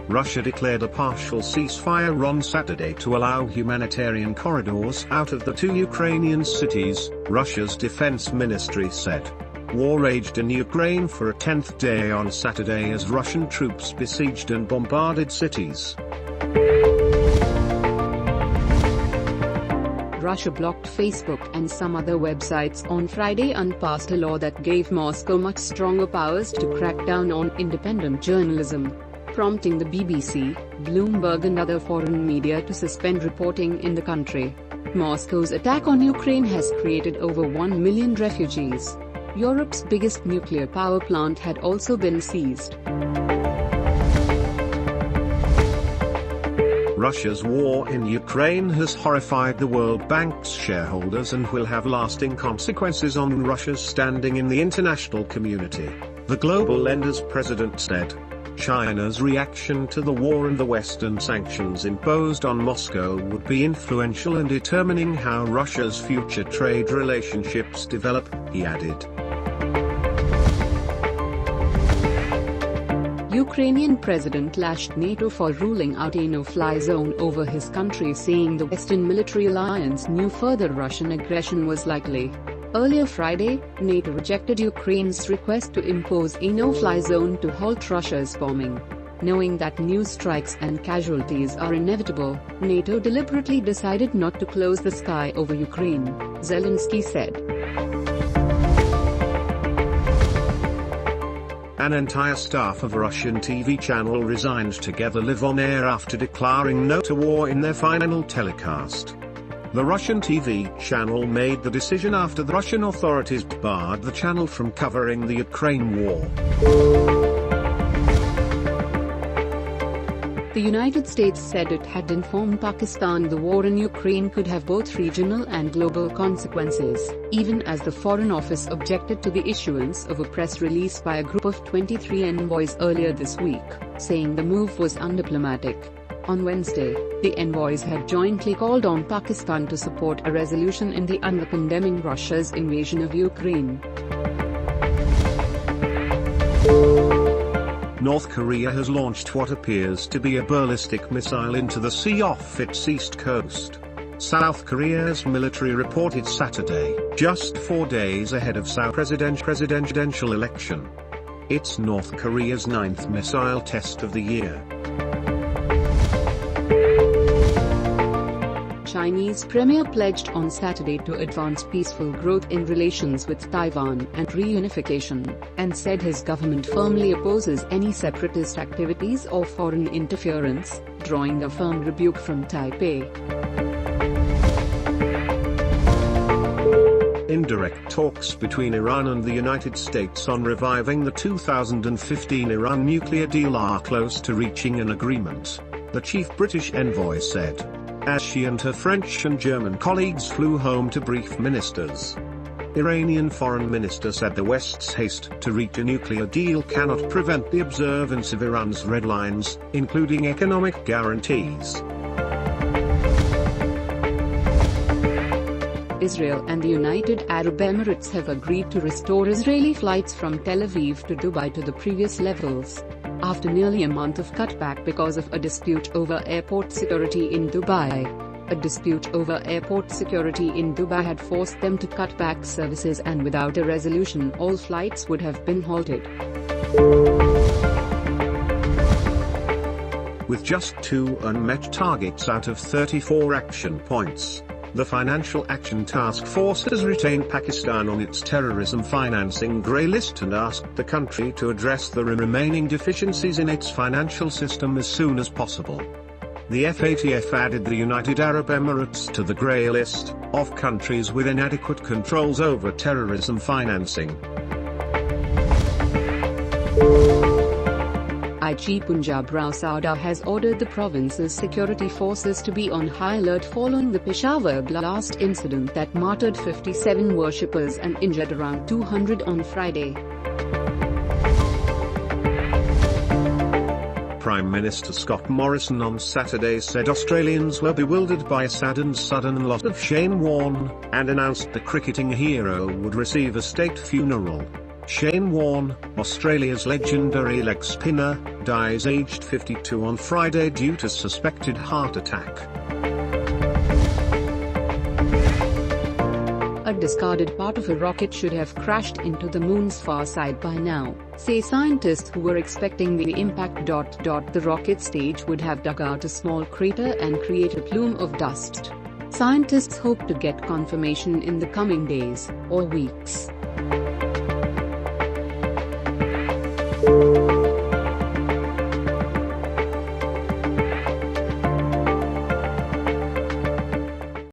Russia declared a partial ceasefire on Saturday to allow humanitarian corridors out of the two Ukrainian cities, Russia's defense ministry said. War raged in Ukraine for a 10th day on Saturday as Russian troops besieged and bombarded cities. Russia blocked Facebook and some other websites on Friday and passed a law that gave Moscow much stronger powers to crack down on independent journalism, prompting the BBC, Bloomberg and other foreign media to suspend reporting in the country. Moscow's attack on Ukraine has created over 1 million refugees. Europe's biggest nuclear power plant had also been seized. Russia's war in Ukraine has horrified the World Bank's shareholders and will have lasting consequences on Russia's standing in the international community, the global lender's president said. China's reaction to the war and the Western sanctions imposed on Moscow would be influential in determining how Russia's future trade relationships develop, he added. Ukrainian president lashed NATO for ruling out a no-fly zone over his country, saying the Western military alliance knew further Russian aggression was likely. Earlier Friday, NATO rejected Ukraine's request to impose a no-fly zone to halt Russia's bombing. Knowing that new strikes and casualties are inevitable, NATO deliberately decided not to close the sky over Ukraine, Zelensky said. An entire staff of a Russian TV channel resigned to Together Live on air after declaring no to war in their final telecast. The Russian TV channel made the decision after the Russian authorities barred the channel from covering the Ukraine war. The United States said it had informed Pakistan the war in Ukraine could have both regional and global consequences, even as the Foreign Office objected to the issuance of a press release by a group of 23 envoys earlier this week, saying the move was undiplomatic. On Wednesday, the envoys had jointly called on Pakistan to support a resolution in the UNRWA condemning Russia's invasion of Ukraine. North Korea has launched what appears to be a ballistic missile into the sea off its east coast. South Korea's military reported Saturday, just 4 days ahead of South presidential election. It's North Korea's 9th missile test of the year. Chinese premier pledged on Saturday to advance peaceful growth in relations with Taiwan and reunification, and said his government firmly opposes any separatist activities or foreign interference, drawing a firm rebuke from Taipei. Indirect talks between Iran and the United States on reviving the 2015 Iran nuclear deal are close to reaching an agreement, the chief British envoy said, as she and her French and German colleagues flew home to brief ministers. Iranian foreign minister said the West's haste to reach a nuclear deal cannot prevent the observance of Iran's red lines, including economic guarantees. Israel and the United Arab Emirates have agreed to restore Israeli flights from Tel Aviv to Dubai to the previous levels, after nearly a month of cutback because of a dispute over airport security in Dubai. A dispute over airport security in Dubai had forced them to cut back services, and without a resolution all flights would have been halted. With just 2 unmet targets out of 34 action points, the Financial Action Task Force has retained Pakistan on its terrorism financing grey list and asked the country to address the remaining deficiencies in its financial system as soon as possible. The FATF added the United Arab Emirates to the grey list of countries with inadequate controls over terrorism financing. IG Punjab Rao Sauda has ordered the province's security forces to be on high alert following the Peshawar blast incident that martyred 57 worshippers and injured around 200 on Friday. Prime Minister Scott Morrison on Saturday said Australians were bewildered by a saddened sudden loss of Shane Warne, and announced the cricketing hero would receive a state funeral. Shane Warne, Australia's legendary leg spinner, dies aged 52 on Friday due to suspected heart attack. A discarded part of a rocket should have crashed into the moon's far side by now, say scientists who were expecting the impact. The rocket stage would have dug out a small crater and create a plume of dust. Scientists hope to get confirmation in the coming days or weeks.